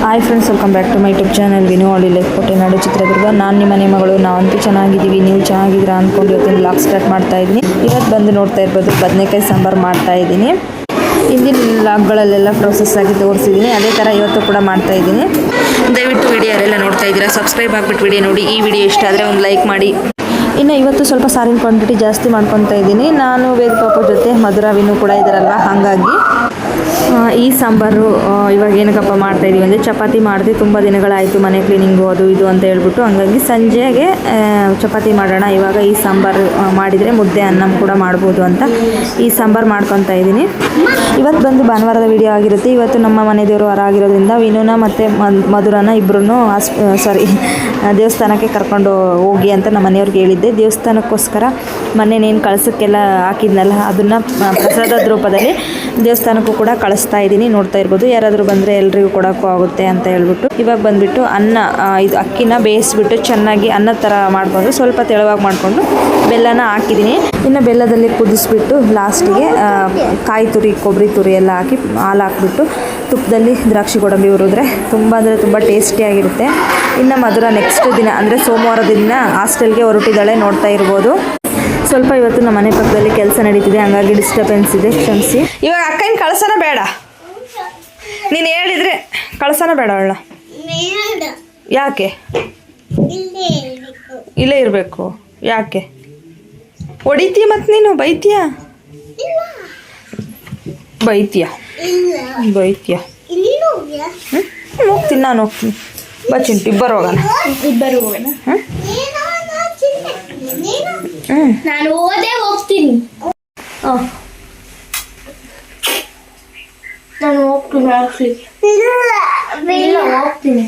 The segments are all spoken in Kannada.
Hi friends, welcome back to my YouTube channel Vinu ಹಳ್ಳಿ ಲೈಫ್ ಕೋಟೆನಾಡು ಚಿತ್ರದುರ್ಗ. ನಾನು ನಿಮ್ಮ ಮನೆ ಮಗಳು. ನಾವಂತೂ ಚೆನ್ನಾಗಿದ್ದೀವಿ, ನೀವು ಚೆನ್ನಾಗಿದ್ದೀರಾ ಅಂದ್ಕೊಂಡು ಇವತ್ತಿನ ಬ್ಲಾಗ್ ಸ್ಟಾರ್ಟ್ ಮಾಡ್ತಾ ಇದ್ದೀನಿ. ಇವತ್ತು ಬಂದು ನೋಡ್ತಾ ಇರ್ಬೋದು ಬದನೆಕಾಯಿ ಸಾಂಬಾರು ಮಾಡ್ತಾ ಇದ್ದೀನಿ. ಹಿಂದಿನ ಬ್ಲಾಗ್ಗಳಲ್ಲೆಲ್ಲ ಪ್ರೋಸೆಸ್ ಆಗಿ ತೋರಿಸಿದ್ದೀನಿ, ಅದೇ ಥರ ಇವತ್ತು ಕೂಡ ಮಾಡ್ತಾ ಇದ್ದೀನಿ. ದಯವಿಟ್ಟು ವಿಡಿಯೋ ಯಾರೆಲ್ಲ ನೋಡ್ತಾ ಇದ್ದೀರಾ ಸಬ್ಸ್ಕ್ರೈಬ್ ಆಗಿಬಿಟ್ಟು ವಿಡಿಯೋ ನೋಡಿ. ಈ ವಿಡಿಯೋ ಇಷ್ಟ ಆದರೆ ಒಂದು ಲೈಕ್ ಮಾಡಿ. ಇನ್ನು ಇವತ್ತು ಸ್ವಲ್ಪ ಸಾರಿನ ಕ್ವಾಂಟಿಟಿ ಜಾಸ್ತಿ ಮಾಡ್ಕೊತಾ ಇದ್ದೀನಿ. ನಾನು ವೇದ ಪಾಪ ಜೊತೆ ಮಧುರ ವಿನು ಕೂಡ ಇದ್ದಾರಲ್ವ, ಹಾಗಾಗಿ ಈ ಸಾಂಬಾರು ಇವಾಗ ಏನಕ್ಕಪ್ಪ ಮಾಡ್ತಾಯಿದ್ದೀವಿ ಅಂದರೆ, ಚಪಾತಿ ಮಾಡಿದೆ ತುಂಬ ದಿನಗಳಾಯಿತು, ಮನೆ ಕ್ಲೀನಿಂಗು ಅದು ಇದು ಅಂತ ಹೇಳ್ಬಿಟ್ಟು, ಹಂಗಾಗಿ ಸಂಜೆಗೆ ಚಪಾತಿ ಮಾಡೋಣ, ಇವಾಗ ಈ ಸಾಂಬಾರು ಮಾಡಿದರೆ ಮುದ್ದೆ ಅನ್ನ ಕೂಡ ಮಾಡ್ಬೋದು ಅಂತ ಈ ಸಾಂಬಾರು ಮಾಡ್ಕೊತಾ ಇದ್ದೀನಿ. ಇವತ್ತು ಬಂದು ಭಾನುವಾರದ ವಿಡಿಯೋ ಆಗಿರುತ್ತೆ. ಇವತ್ತು ನಮ್ಮ ಮನೆ ದೇವರು ವಾರ ಆಗಿರೋದ್ರಿಂದ ವಿನುನ ಮತ್ತು ಮಧುರನ ಇಬ್ಬರೂ ದೇವಸ್ಥಾನಕ್ಕೆ ಕರ್ಕೊಂಡು ಹೋಗಿ ಅಂತ ನಮ್ಮ ಮನೆಯವ್ರಿಗೆ ಹೇಳಿದ್ದೆ. ದೇವಸ್ಥಾನಕ್ಕೋಸ್ಕರ ಮೊನ್ನೆನೇನು ಕಳಸಕ್ಕೆಲ್ಲ ಹಾಕಿದ್ನಲ್ಲ, ಅದನ್ನು ಪ್ರಸಾದದ ರೂಪದಲ್ಲಿ ದೇವಸ್ಥಾನಕ್ಕೂ ಕೂಡ ಕಳಿಸ್ತಾ ಇದ್ದೀನಿ. ನೋಡ್ತಾ ಇರ್ಬೋದು, ಯಾರಾದರೂ ಬಂದರೆ ಎಲ್ರಿಗೂ ಕೊಡೋಕ್ಕೂ ಆಗುತ್ತೆ ಅಂತ ಹೇಳ್ಬಿಟ್ಟು ಇವಾಗ ಬಂದುಬಿಟ್ಟು ಅನ್ನ, ಇದು ಅಕ್ಕಿನ ಬೇಯಿಸ್ಬಿಟ್ಟು ಚೆನ್ನಾಗಿ ಅನ್ನದ ಥರ ಮಾಡಿಕೊಂಡು ಸ್ವಲ್ಪ ತೆಳುವಾಗಿ ಮಾಡಿಕೊಂಡು ಬೆಲ್ಲನ ಹಾಕಿದ್ದೀನಿ. ಇನ್ನು ಬೆಲ್ಲದಲ್ಲಿ ಕುದಿಸ್ಬಿಟ್ಟು ಲಾಸ್ಟಿಗೆ ಕಾಯಿ ತುರಿ, ಕೊಬ್ಬರಿ ತುರಿ ಎಲ್ಲ ಹಾಕಿ ಹಾಲು ಹಾಕ್ಬಿಟ್ಟು ತುಪ್ಪದಲ್ಲಿ ದ್ರಾಕ್ಷಿ ಗೋಡಂಬಿ ಹುರಿದ್ರೆ ತುಂಬ ಅಂದರೆ ತುಂಬ ಟೇಸ್ಟಿಯಾಗಿರುತ್ತೆ. ಇನ್ನು ಮಧುರ ನೆಕ್ಸ್ಟ್ ದಿನ ಅಂದರೆ ಸೋಮವಾರದ ದಿನ ಹಾಸ್ಟೆಲ್ಗೆ ಹೊರಟಿದ್ದಾಳೆ, ನೋಡ್ತಾ ಇರ್ಬೋದು. ಸ್ವಲ್ಪ ಇವತ್ತು ನಮ್ಮ ಮನೆ ಪಕ್ಕದಲ್ಲಿ ಕೆಲಸ ನಡೀತಿದೆ, ಹಂಗಾಗಿ ಡಿಸ್ಟರ್ಬೆನ್ಸ್ ಇದೆ, ಕ್ಷಮಿಸಿ. ಇವಾಗ ಅಕ್ಕನ ಕಳ್ಸನ ಬೇಡ, ನೀನು ಹೇಳಿದರೆ ಕಳ್ಸನ ಬೇಡ ಅವಳ. ಯಾಕೆ ಇಲ್ಲೇ ಇರಬೇಕು? ಯಾಕೆ ಹೊಡಿತೀಯ? ಮತ್ತು ನೀನು ಬೈತೀಯ ಬೈತೀಯ ಬೈತೀಯ ಹೋಗ್ತೀನಿ, ನಾನು ಹೋಗ್ತೀನಿ. ಬಾ ಚಿಂಟು, ಇಬ್ಬರು ಹೋಗೋಣ. ನಾನು ಓದೇ ಹೋಗ್ತೀನಿ. ನಾನು ಹೋಗ್ತೀನಿ. ಇಲ್ಲ ಹೋಗ್ತೀನಿ.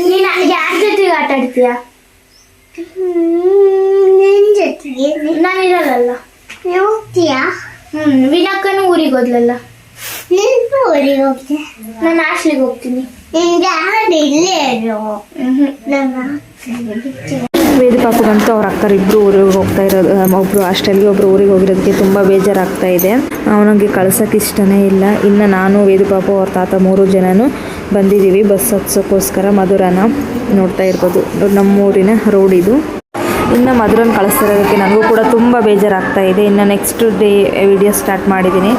ನೀನು ಯಾರ ಜೊತೆಗೆ ಆಟ ಆಡ್ತೀಯ? ನಾನು ಇರಲ್ಲ. ಹೋಗ್ತೀಯಾ? ವಿನಕ್ಕನು ಊರಿಗೆ ಹೋದ್ಲಲ್ಲ. ಊರಿಗೆ ಹೋಗ್ತೀನಿ. ನಾನು ಹಾಸ್ಟೆಲ್ಗೆ ಹೋಗ್ತೀನಿ. ವೇದ ಪಾಪಗಂತೂ ಅವ್ರ ಅಕ್ಕರಿಬ್ಬರು ಊರಿಗೆ ಹೋಗ್ತಾ ಇರೋದು, ಒಬ್ಬರು ಹಾಸ್ಟೆಲ್ಗೆ ಒಬ್ಬರು ಊರಿಗೆ ಹೋಗಿರೋದಕ್ಕೆ ತುಂಬ ಬೇಜಾರಾಗ್ತಾ ಇದೆ. ಅವನಿಗೆ ಕಳ್ಸೋಕ್ಕೆ ಇಷ್ಟನೇ ಇಲ್ಲ. ಇನ್ನು ನಾನು ವೇದ ಪಾಪ ಅವ್ರ ತಾತ 3 ಜನನೂ ಬಂದಿದ್ದೀವಿ ಬಸ್ ಹತ್ಸೋಕ್ಕೋಸ್ಕರ. ಮಧುರನ ನೋಡ್ತಾ ಇರ್ಬೋದು, ನಮ್ಮೂರಿನ ರೋಡ್ ಇದು. ಇನ್ನು ಮಧುರನ ಕಳಿಸ್ತಿರೋದಕ್ಕೆ ನನಗೂ ಕೂಡ ತುಂಬ ಬೇಜಾರಾಗ್ತಾ ಇದೆ. ಇನ್ನು ನೆಕ್ಸ್ಟ್ ಡೇ ವಿಡಿಯೋ ಸ್ಟಾರ್ಟ್ ಮಾಡಿದ್ದೀನಿ,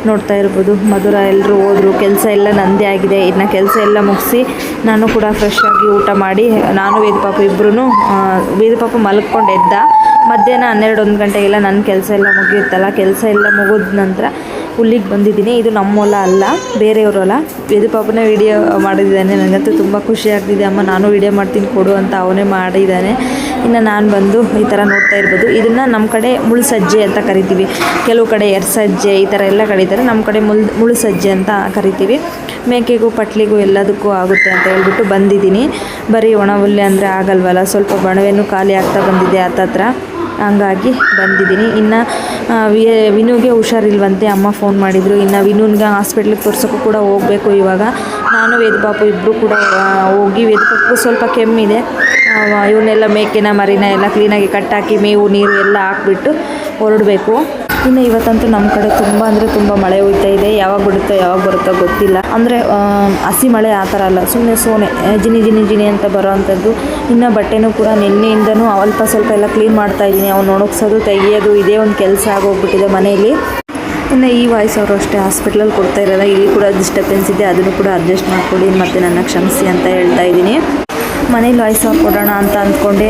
ನೋಡ್ತಾ ಇರ್ಬೋದು. ಮಧುರ ಎಲ್ಲರೂ ಹೋದರು, ಕೆಲಸ ಎಲ್ಲ ನಂದೇ ಆಗಿದೆ. ಇನ್ನು ಕೆಲಸ ಎಲ್ಲ ಮುಗಿಸಿ ನಾನು ಕೂಡ ಫ್ರೆಶ್ ಆಗಿ ಊಟ ಮಾಡಿ, ನಾನು ವೇದ ಪಾಪ ಇಬ್ಬರೂ, ವೇದ ಪಾಪ ಮಲ್ಕೊಂಡು ಎದ್ದ. ಮಧ್ಯಾಹ್ನ 12-1 ಗಂಟೆಗೆಲ್ಲ ನನ್ನ ಕೆಲಸ ಎಲ್ಲ ಮುಗಿಯುತ್ತಲ್ಲ, ಕೆಲಸ ಎಲ್ಲ ಮುಗಿದ ನಂತರ ಹುಲ್ಲಿಗೆ ಬಂದಿದ್ದೀನಿ. ಇದು ನಮ್ಮ ಹೊಲ ಅಲ್ಲ, ಬೇರೆಯವ್ರ ಹೊಲ. ವೇದ ಪಾಪನ ವಿಡಿಯೋ ಮಾಡಿದ್ದಾನೆ, ನನಗಂತೂ ತುಂಬ ಖುಷಿ ಆಗ್ತಿದೆ. ಅಮ್ಮ ನಾನು ವಿಡಿಯೋ ಮಾಡ್ತೀನಿ ಕೊಡು ಅಂತ ಅವನೇ ಮಾಡಿದ್ದಾನೆ. ಇನ್ನು ನಾನು ಬಂದು ಈ ಥರ ನೋಡ್ತಾ ಇರ್ಬೋದು, ಇದನ್ನು ನಮ್ಮ ಕಡೆ ಮುಳ್ಳು ಸಜ್ಜೆ ಅಂತ ಕರಿತೀವಿ, ಕೆಲವು ಕಡೆ ಎರ್ಸಜ್ಜೆ ಈ ಥರ ಎಲ್ಲ ಕರೀತಾರೆ. ನಮ್ಮ ಕಡೆ ಮುಳ್ಳು ಸಜ್ಜೆ ಅಂತ ಕರಿತೀವಿ. ಮೇಕೆಗೂ ಪಟ್ಲಿಗೂ ಎಲ್ಲದಕ್ಕೂ ಆಗುತ್ತೆ ಅಂತ ಹೇಳ್ಬಿಟ್ಟು ಬಂದಿದ್ದೀನಿ. ಬರೀ ಒಣ ಹುಲ್ಲೆ ಅಂದರೆ ಆಗಲ್ವಲ್ಲ, ಸ್ವಲ್ಪ ಬಣವೆನೂ ಖಾಲಿ ಆಗ್ತಾ ಬಂದಿದೆ ಹತ್ತತ್ರ, ಹಂಗಾಗಿ ಬಂದಿದ್ದೀನಿ. ಇನ್ನು ವಿನುಗೆ ಹುಷಾರಿಲ್ವಂತೆ, ಅಮ್ಮ ಫೋನ್ ಮಾಡಿದರು. ಇನ್ನು ವಿನುನ್ಗೆ ಹಾಸ್ಪಿಟ್ಲಿಗೆ ತೋರ್ಸೋಕ್ಕೂ ಕೂಡ ಹೋಗಬೇಕು. ಇವಾಗ ನಾನು ವೇದ ಪಾಪು ಇಬ್ಬರು ಕೂಡ ಹೋಗಿ, ವೇದ ಪಾಪು ಸ್ವಲ್ಪ ಕೆಮ್ಮಿದೆ, ಇವನ್ನೆಲ್ಲ ಮೇಕೆನ ಮರಿನ ಎಲ್ಲ ಕ್ಲೀನಾಗಿ ಕಟ್ಟಾಕಿ ಮೇವು ನೀರು ಎಲ್ಲ ಹಾಕ್ಬಿಟ್ಟು ಹೊರಡಬೇಕು. ಇನ್ನು ಇವತ್ತಂತೂ ನಮ್ಮ ಕಡೆ ತುಂಬ ಅಂದರೆ ತುಂಬ ಮಳೆ ಹೋಗ್ತಾ ಇದೆ. ಯಾವಾಗ ಬಿಡುತ್ತೋ ಯಾವಾಗ ಬರುತ್ತೋ ಗೊತ್ತಿಲ್ಲ. ಅಂದರೆ ಹಸಿ ಮಳೆ ಆ ಥರ ಅಲ್ಲ, ಸುಮ್ಮನೆ ಸೋನೆ ಜಿನಿ ಜಿನಿ ಜಿನಿ ಅಂತ ಬರೋ ಅಂಥದ್ದು. ಇನ್ನು ಬಟ್ಟೆನೂ ಕೂಡ ನಿನ್ನೆಯಿಂದನೂ ಅಲ್ಪ ಸ್ವಲ್ಪ ಎಲ್ಲ ಕ್ಲೀನ್ ಮಾಡ್ತಾಯಿದ್ದೀನಿ. ಅವ್ನು ಒಣಗಿಸೋದು ತೆಗಿಯೋದು ಇದೇ ಒಂದು ಕೆಲಸ ಆಗೋಗ್ಬಿಟ್ಟಿದೆ ಮನೆಯಲ್ಲಿ. ಇನ್ನು ಈ ವಾಯ್ಸ್ ಅವರು ಅಷ್ಟೇ ಹಾಸ್ಪಿಟ್ಲಲ್ಲಿ ಕೊಡ್ತಾ ಇರೋಲ್ಲ, ಇಲ್ಲಿ ಕೂಡ ಡಿಸ್ಟರ್ಬೆನ್ಸ್ ಇದೆ, ಅದನ್ನು ಕೂಡ ಅಡ್ಜಸ್ಟ್ ಮಾಡಿಕೊಡಿ, ಮತ್ತು ನನ್ನ ಕ್ಷಮಿಸಿ ಅಂತ ಹೇಳ್ತಾ ಇದ್ದೀನಿ. ಮನೇಲಿ ವಾಯ್ಸ್ ಓವರ್ ಕೊಡೋಣ ಅಂತ ಅಂದ್ಕೊಂಡೆ.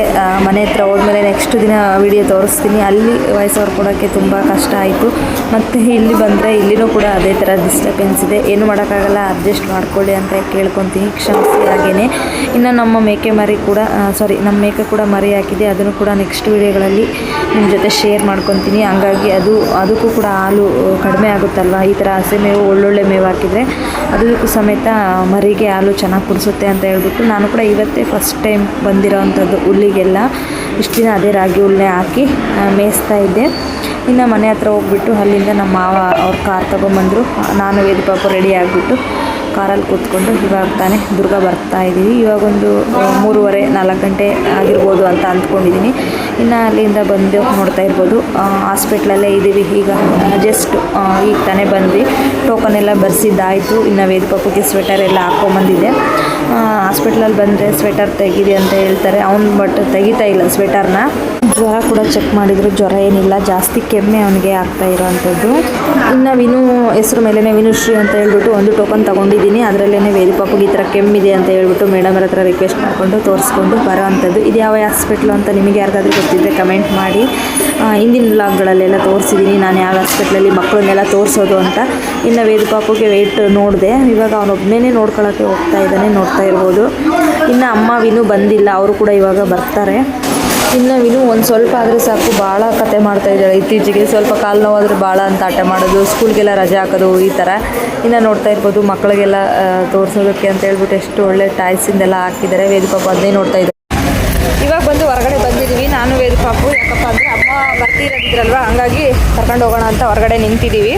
ಮನೆ ಹತ್ರ ಹೋದ್ಮೇಲೆ ನೆಕ್ಸ್ಟ್ ದಿನ ವಿಡಿಯೋ ತೋರಿಸ್ತೀನಿ. ಅಲ್ಲಿ ವಾಯ್ಸ್ ಓವರ್ ಕೊಡೋಕ್ಕೆ ತುಂಬ ಕಷ್ಟ ಆಯಿತು. ಮತ್ತು ಇಲ್ಲಿ ಬಂದರೆ ಇಲ್ಲಿನೂ ಕೂಡ ಅದೇ ಥರ ಡಿಸ್ಟರ್ಬೆನ್ಸ್ ಇದೆ, ಏನು ಮಾಡೋಕ್ಕಾಗಲ್ಲ, ಅಡ್ಜಸ್ಟ್ ಮಾಡ್ಕೊಳ್ಳಿ ಅಂತ ಕೇಳ್ಕೊತೀನಿ, ಕ್ಷಮಿಸಿ. ಹಾಗೆಯೇ ಇನ್ನು ನಮ್ಮ ಮೇಕೆ ಮರಿ ಕೂಡ ನಮ್ಮ ಮೇಕೆ ಕೂಡ ಮರಿ ಹಾಕಿದೆ, ಅದನ್ನು ಕೂಡ ನೆಕ್ಸ್ಟ್ ವಿಡಿಯೋಗಳಲ್ಲಿ ನಿಮ್ಮ ಜೊತೆ ಶೇರ್ ಮಾಡ್ಕೊತೀನಿ. ಹಂಗಾಗಿ ಅದಕ್ಕೂ ಕೂಡ ಹಾಲು ಕಡಿಮೆ ಆಗುತ್ತಲ್ವ, ಈ ಥರ ಹಸೆ ಮೇವು ಒಳ್ಳೊಳ್ಳೆ ಮೇವು ಹಾಕಿದರೆ ಅದಕ್ಕೂ ಸಮೇತ ಮರಿಗೆ ಹಾಲು ಚೆನ್ನಾಗಿ ಕುಡಿಸುತ್ತೆ ಅಂತ ಹೇಳ್ಬಿಟ್ಟು ನಾನು ಕೂಡ ಇವತ್ತೇ ಫಸ್ಟ್ ಟೈಮ್ ಬಂದಿರೋ ಅಂಥದ್ದು ಹುಲ್ಲಿಗೆಲ್ಲ. ಇಷ್ಟು ದಿನ ಅದೇ ರಾಗಿ ಹುಲ್ಲೆ ಹಾಕಿ ಮೇಯಿಸ್ತಾ ಇದ್ದೆ. ಇನ್ನು ಮನೆ ಹತ್ರ ಹೋಗ್ಬಿಟ್ಟು ಅಲ್ಲಿಂದ ನಮ್ಮ ಮಾವ ಅವ್ರ ಕಾರ್ ತೊಗೊಂಬಂದರು. ನಾನು ವೇದ ಪಾಪ ರೆಡಿ ಆಗಿಬಿಟ್ಟು ಕಾರಲ್ಲಿ ಕೂತ್ಕೊಂಡು ಇವಾಗ ತಾನೇ ದುರ್ಗ ಬರ್ತಾ ಇದ್ದೀವಿ. ಇವಾಗೊಂದು 3:30-4 ಗಂಟೆ ಆಗಿರ್ಬೋದು ಅಂತ ಅಂದ್ಕೊಂಡಿದ್ದೀನಿ. ಇನ್ನು ಅಲ್ಲಿಂದ ಬಂದು ನೋಡ್ತಾ ಇರ್ಬೋದು ಹಾಸ್ಪಿಟ್ಲಲ್ಲೇ ಇದ್ದೀವಿ. ಈಗ ಜಸ್ಟ್ ಈಗ ತಾನೇ ಬಂದ್ವಿ, ಟೋಕನ್ ಎಲ್ಲ ಬರ್ಸಿದ್ದಾಯಿತು. ಇನ್ನು ವೇದ ಪಾಪುಗೆ ಸ್ವೆಟರ್ ಎಲ್ಲ ಹಾಕ್ಕೊಂಬಂದಿದ್ದೆ. ಹಾಸ್ಪಿಟ್ಲಲ್ಲಿ ಬಂದರೆ ಸ್ವೆಟರ್ ತೆಗೀರಿ ಅಂತ ಹೇಳ್ತಾರೆ. ಅವ್ನು ಬಟ್ ತೆಗಿತಾ ಇಲ್ಲ ಸ್ವೆಟರ್ನ. ಜ್ವರ ಕೂಡ ಚೆಕ್ ಮಾಡಿದ್ರು, ಜ್ವರ ಏನಿಲ್ಲ, ಜಾಸ್ತಿ ಕೆಮ್ಮೆ ಅವನಿಗೆ ಆಗ್ತಾ ಇರೋವಂಥದ್ದು. ಇನ್ನು ವಿನು ಹೆಸರು ಮೇಲೇ ವಿನುಶ್ರೀ ಅಂತ ಹೇಳ್ಬಿಟ್ಟು ಒಂದು ಟೋಕನ್ ತೊಗೊಂಡಿದ್ದೀನಿ. ಅದರಲ್ಲೇ ವೇದು ಪಾಪುಗೆ ಈ ಥರ ಕೆಮ್ಮಿದೆ ಅಂತ ಹೇಳ್ಬಿಟ್ಟು ಮೇಡಮರ ಹತ್ರ ರಿಕ್ವೆಸ್ಟ್ ಮಾಡಿಕೊಂಡು ತೋರಿಸ್ಕೊಂಡು ಬರೋ ಅಂಥದ್ದು. ಇದು ಯಾವ ಹಾಸ್ಪಿಟ್ಲು ಅಂತ ನಿಮಗೆ ಯಾರಿಗಾದ್ರೂ ಗೊತ್ತಿದ್ದರೆ ಕಮೆಂಟ್ ಮಾಡಿ. ಹಿಂದಿನ ವ್ಲಾಗ್ಗಳಲ್ಲೆಲ್ಲ ತೋರಿಸಿದ್ದೀನಿ ನಾನು ಯಾವ ಹಾಸ್ಪಿಟ್ಲಲ್ಲಿ ಮಕ್ಕಳನ್ನೆಲ್ಲ ತೋರಿಸೋದು ಅಂತ. ಇನ್ನು ವೇದು ಪಾಪುಗೆ ವೆಯ್ಟ್ ನೋಡಿದೆ. ಇವಾಗ ಅವನೊಬ್ಬನೇ ನೋಡ್ಕೊಳ್ಳೋಕ್ಕೆ ಹೋಗ್ತಾ ಇದ್ದಾನೆ, ನೋಡ್ತಾ ಇರ್ಬೋದು. ಇನ್ನು ಅಮ್ಮ ವಿನು ಬಂದಿಲ್ಲ, ಅವರು ಕೂಡ ಇವಾಗ ಬರ್ತಾರೆ. ಇನ್ನು ವಿನು ಒಂದು ಸ್ವಲ್ಪ ಆದರೆ ಸಾಕು ಭಾಳ ಕತೆ ಮಾಡ್ತಾ ಇದ್ದಾಳೆ ಇತ್ತೀಚೆಗೆ. ಸ್ವಲ್ಪ ಕಾಲು ನೋವಾದರೆ ಭಾಳ ಅಂತ ಆಟ ಮಾಡೋದು, ಸ್ಕೂಲ್ಗೆಲ್ಲ ರಜೆ ಹಾಕೋದು ಈ ಥರ. ಇನ್ನು ನೋಡ್ತಾ ಇರ್ಬೋದು ಮಕ್ಕಳಿಗೆಲ್ಲ ತೋರಿಸೋದಕ್ಕೆ ಅಂತ ಹೇಳ್ಬಿಟ್ಟು ಎಷ್ಟು ಒಳ್ಳೆ ಟಾಯ್ಸಿಂದೆಲ್ಲ ಹಾಕಿದ್ದಾರೆ. ವೇದು ಪಾಪು ಅದನ್ನೇ ನೋಡ್ತಾ ಇದ್ದಾರೆ. ಇವಾಗ ಬಂದು ಹೊರಗಡೆ ಬಂದಿದ್ದೀವಿ ನಾನು ವೇದು ಪಾಪು. ಯಾಕಪ್ಪ ಅಂದರೆ ಅಮ್ಮ ಬರ್ತಿರೋದಿದ್ರಲ್ವ, ಹಂಗಾಗಿ ಕರ್ಕೊಂಡು ಹೋಗೋಣ ಅಂತ ಹೊರಗಡೆ ನಿಂತಿದ್ದೀವಿ.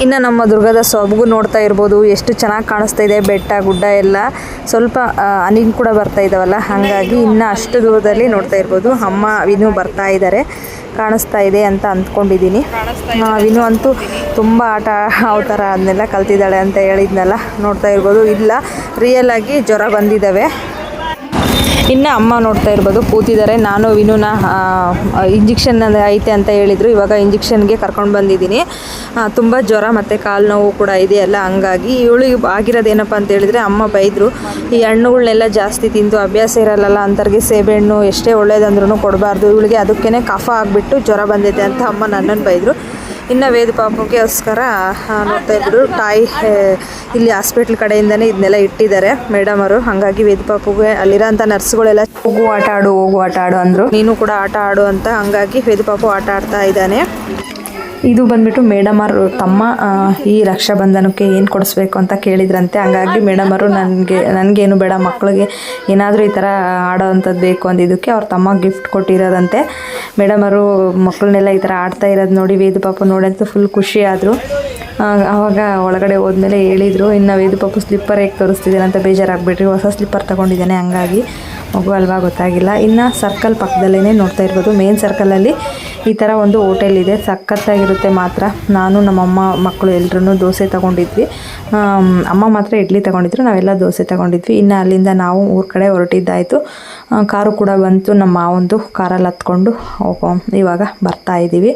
ಇನ್ನು ನಮ್ಮ ದುರ್ಗದ ಸೊಬಗು ನೋಡ್ತಾ ಇರ್ಬೋದು, ಎಷ್ಟು ಚೆನ್ನಾಗಿ ಕಾಣಿಸ್ತಾ ಇದೆ. ಬೆಟ್ಟ ಗುಡ್ಡ ಎಲ್ಲ ಸ್ವಲ್ಪ ಹನಿ ಕೂಡ ಬರ್ತಾ ಇದ್ದಾವಲ್ಲ, ಹಾಗಾಗಿ ಇನ್ನು ಅಷ್ಟು ದೂರದಲ್ಲಿ ನೋಡ್ತಾ ಇರ್ಬೋದು ಅಮ್ಮ ವಿನು ಬರ್ತಾ ಇದ್ದಾರೆ. ಕಾಣಿಸ್ತಾ ಇದೆ ಅಂತ ಅಂದ್ಕೊಂಡಿದ್ದೀನಿ. ವಿನು ಅಂತೂ ತುಂಬ ಆಟ ಅವತಾರ ಅದನ್ನೆಲ್ಲ ಕಲ್ತಿದ್ದಾಳೆ ಅಂತ ಹೇಳಿದ್ನಲ್ಲ, ನೋಡ್ತಾ ಇರ್ಬೋದು. ಇಲ್ಲ, ರಿಯಲ್ ಆಗಿ ಜ್ವರ ಬಂದಿದ್ದಾವೆ. ಇನ್ನು ಅಮ್ಮ ನೋಡ್ತಾ ಇರ್ಬೋದು ಕೂತಿದ್ದಾರೆ. ನಾನು ವಿನುನ ಇಂಜೆಕ್ಷನ್ ಐತೆ ಅಂತ ಹೇಳಿದರು. ಇವಾಗ ಇಂಜೆಕ್ಷನ್ಗೆ ಕರ್ಕೊಂಡು ಬಂದಿದ್ದೀನಿ. ತುಂಬ ಜ್ವರ ಮತ್ತು ಕಾಲು ನೋವು ಕೂಡ ಇದೆಯಲ್ಲ, ಹಂಗಾಗಿ ಇವಳಿಗೆ ಆಗಿರೋದೇನಪ್ಪ ಅಂತ ಹೇಳಿದರೆ ಅಮ್ಮ ಬೈದರು, ಈ ಹಣ್ಣುಗಳನ್ನೆಲ್ಲ ಜಾಸ್ತಿ ತಿಂದು ಅಭ್ಯಾಸ ಇರಲ್ಲ ಅಂತರ್ಗೆ ಸೇಬೆಹಣ್ಣು ಎಷ್ಟೇ ಒಳ್ಳೇದಂದ್ರೂ ಕೊಡಬಾರ್ದು, ಇವಳಿಗೆ ಅದಕ್ಕೇ ಕಫ ಆಗಿಬಿಟ್ಟು ಜ್ವರ ಬಂದಿದೆ ಅಂತ ಅಮ್ಮ ನನ್ನನ್ನು ಬೈದರು. ಇನ್ನು ವೇದು ಪಾಪುಗೋಸ್ಕರ ನೋಡ್ತಾ ಇದ್ರು ಇಲ್ಲಿ ಹಾಸ್ಪಿಟ್ಲ್ ಕಡೆಯಿಂದನೇ ಇದನ್ನೆಲ್ಲ ಇಟ್ಟಿದ್ದಾರೆ ಮೇಡಮರು. ಹಾಗಾಗಿ ವೇದು ಪಾಪುಗೆ ಅಲ್ಲಿರೋಂಥ ನರ್ಸ್ಗಳೆಲ್ಲ ಹೋಗು ಆಟ ಆಡು ಅಂದರು. ನೀನು ಕೂಡ ಆಟ ಆಡು ಅಂತ. ಹಾಗಾಗಿ ವೇದು ಪಾಪು ಆಟ ಆಡ್ತಾ ಇದ್ದಾನೆ. ಇದು ಬಂದ್ಬಿಟ್ಟು ಮೇಡಮರು ತಮ್ಮ ಈ ರಕ್ಷಾಬಂಧನಕ್ಕೆ ಏನು ಕೊಡಿಸ್ಬೇಕು ಅಂತ ಕೇಳಿದ್ರಂತೆ. ಹಂಗಾಗಿ ಮೇಡಮರು ನನಗೇನು ಬೇಡ, ಮಕ್ಕಳಿಗೆ ಏನಾದರೂ ಈ ಥರ ಆಡೋ ಅಂಥದ್ದು ಬೇಕು ಅಂದಿದ್ದಕ್ಕೆ ಅವ್ರ ತಮ್ಮ ಗಿಫ್ಟ್ ಕೊಟ್ಟಿರೋದಂತೆ. ಮೇಡಮರು ಮಕ್ಕಳನ್ನೆಲ್ಲ ಈ ಥರ ಆಡ್ತಾ ಇರೋದು ನೋಡಿ ವೇದು ಪಾಪು ನೋಡಂತೂ ಫುಲ್ ಖುಷಿ ಆದರು. ಆವಾಗ ಒಳಗಡೆ ಹೋದ್ಮೇಲೆ ಹೇಳಿದರು, ಇನ್ನು ವೇದು ಪಾಪು ಸ್ಲಿಪ್ಪರ್ ಹೇಗೆ ತೋರಿಸ್ತಿದ್ದಾನೆ ಅಂತ ಬೇಜಾರಾಗ್ಬಿಟ್ರಿ, ಹೊಸ ಸ್ಲಿಪ್ಪರ್ ತೊಗೊಂಡಿದ್ದಾನೆ, ಹಂಗಾಗಿ ಮಗು ಅಲ್ವಾ ಗೊತ್ತಾಗಿಲ್ಲ. ಇನ್ನು ಸರ್ಕಲ್ ಪಕ್ಕದಲ್ಲೇ ನೋಡ್ತಾ ಇರ್ಬೋದು, ಮೇನ್ ಸರ್ಕಲಲ್ಲಿ ಈ ಥರ ಒಂದು ಹೋಟೆಲ್ ಇದೆ, ಸಖತ್ತಾಗಿರುತ್ತೆ ಮಾತ್ರ. ನಾನು ನಮ್ಮಮ್ಮ ಮಕ್ಕಳು ಎಲ್ಲರೂ ದೋಸೆ ತೊಗೊಂಡಿದ್ವಿ. ಅಮ್ಮ ಮಾತ್ರ ಇಡ್ಲಿ ತೊಗೊಂಡಿದ್ರು, ನಾವೆಲ್ಲ ದೋಸೆ ತೊಗೊಂಡಿದ್ವಿ. ಇನ್ನು ಅಲ್ಲಿಂದ ನಾವು ಊರ ಕಡೆ ಹೊರಟಿದ್ದಾಯಿತು. ಕಾರು ಕೂಡ ಬಂತು, ನಮ್ಮ ಮಾವಂದು ಕಾರಲ್ಲಿ ಹತ್ಕೊಂಡು ಇವಾಗ ಬರ್ತಾ ಇದ್ದೀವಿ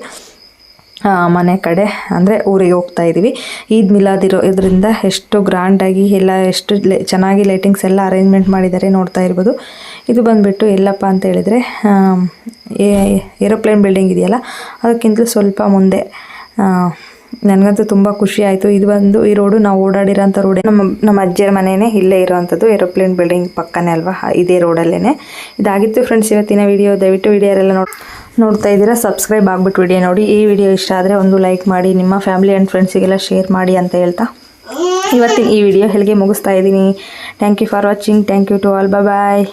ಮನೆ ಕಡೆ, ಅಂದರೆ ಊರಿಗೆ ಹೋಗ್ತಾ ಇದ್ದೀವಿ. ಈದ್ ಮಿಲಾದ್ ಇದರಿಂದ ಎಷ್ಟು ಗ್ರ್ಯಾಂಡಾಗಿ ಎಲ್ಲ ಎಷ್ಟು ಚೆನ್ನಾಗಿ ಲೈಟಿಂಗ್ಸ್ ಎಲ್ಲ ಅರೇಂಜ್ಮೆಂಟ್ ಮಾಡಿದ್ದಾರೆ ನೋಡ್ತಾ ಇರ್ಬೋದು. ಇದು ಬಂದುಬಿಟ್ಟು ಎಲ್ಲಪ್ಪ ಅಂತ ಹೇಳಿದರೆ ಏರೋಪ್ಲೇನ್ ಬಿಲ್ಡಿಂಗ್ ಇದೆಯಲ್ಲ ಅದಕ್ಕಿಂತಲೂ ಸ್ವಲ್ಪ ಮುಂದೆ. ನನಗಂತೂ ತುಂಬ ಖುಷಿ ಆಯಿತು. ಇದು ಬಂದು ಈ ರೋಡು ನಾವು ಓಡಾಡಿರೋಂಥ ರೋಡೇ, ನಮ್ಮ ಅಜ್ಜಿಯರ ಮನೆಯೇ ಇಲ್ಲೇ ಇರೋವಂಥದ್ದು, ಏರೋಪ್ಲೇನ್ ಬಿಲ್ಡಿಂಗ್ ಪಕ್ಕನೇ ಅಲ್ವಾ, ಇದೇ ರೋಡಲ್ಲೇ. ಇದಾಗಿತ್ತು ಫ್ರೆಂಡ್ಸ್ ಇವತ್ತಿನ ವಿಡಿಯೋ. ದಯವಿಟ್ಟು ವಿಡಿಯೋರೆಲ್ಲ ನೋಡ್ತಾ ಇದ್ದೀರಾ, ಸಬ್ಸ್ಕ್ರೈಬ್ ಆಗಿಬಿಟ್ಟು ವಿಡಿಯೋ ನೋಡಿ. ಈ ವಿಡಿಯೋ ಇಷ್ಟ ಆದರೆ ಒಂದು ಲೈಕ್ ಮಾಡಿ, ನಿಮ್ಮ ಫ್ಯಾಮಿಲಿ ಆ್ಯಂಡ್ ಫ್ರೆಂಡ್ಸಿಗೆಲ್ಲ ಶೇರ್ ಮಾಡಿ ಅಂತ ಹೇಳ್ತಾ ಇವತ್ತಿನ ಈ ವಿಡಿಯೋ ಇಲ್ಲಿಗೆ ಮುಗಿಸ್ತಾ ಇದ್ದೀನಿ. Thank you for watching. Thank you to all. Bye.